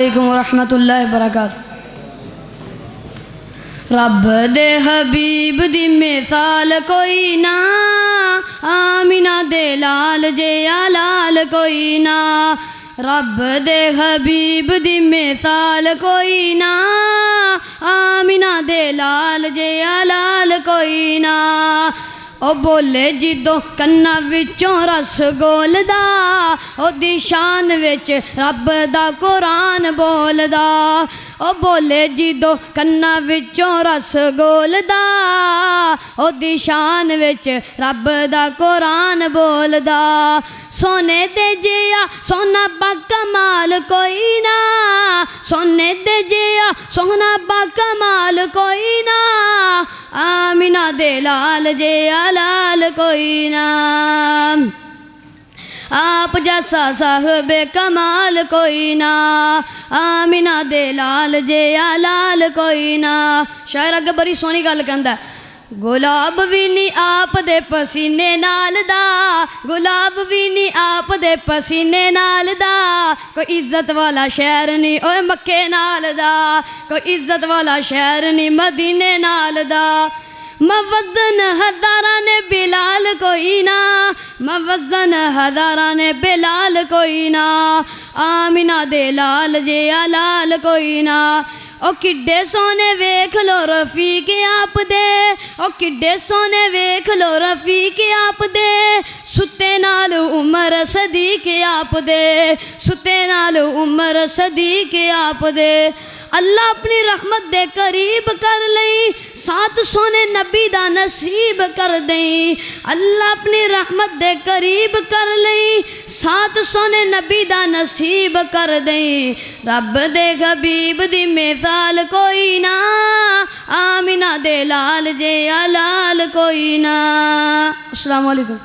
वरहमतुल्लाहि वबरकातुहू। रब दे हबीब दी मिसाल कोई ना, आमिना दे लाल जे लाल कोई ना। रब दे हबीब दी मिसाल कोई ना, आमिना दे लाल जे लाल कोई ना। ओ बोले जिदों कन्ना विचों रस गोलदा, ओदी शान विच रब दा कुरान बोलदा। ओ बोले जिदों कन्ना विचों रस गोलदा, ओदी शान विच रब दा कुरान बोलदा। सोने दे जिया सोना बाकमाल कोई ना, सोने दे जिया सोना बाकमाल कोई ना। आमिना दे लाल जे लाल कोई ना। आप जैसा साहबे कमाल कोई ना, आमिना दे लाल जे लाल कोई ना। शायर अगे बड़ी सोहनी गल कहंदा, गुलाब भी नहीं आप दे पसीने नाल दा, गुलाब भी नहीं आप दे पसीने नाल दा। कोई इज्जत वाला शहर नहीं ओए मक्के नाल दा, कोई इज्जत वाला शहर नहीं मदीने नाल दा। मवज़न हज़ारा ने बिलाल कोई ना, मवज़न हज़ारा ने बिलाल कोई ना। आमिना दे लाल जे लाल कोई ना। ओ किड्डे सोने वेख लो रफीक आप दे, ओ किड्डे सोने वेख लो रफीक आप दे। सुते नाल उमर सदीक आप दे, सुते नाल उमर सदीक आप दे। अल्लाह अपनी रहमत दे करीब कर लई, साथ सोने नबी दा नसीब कर दई। अल्लाह अपनी रहमत दे करीब कर लई, साथ सोने नबी दा नसीब कर दई। रब दे हबीब दी मिसाल कोई ना, आमिना दे लाल जे लाल कोई ना। अस्सलाम वालेकुम।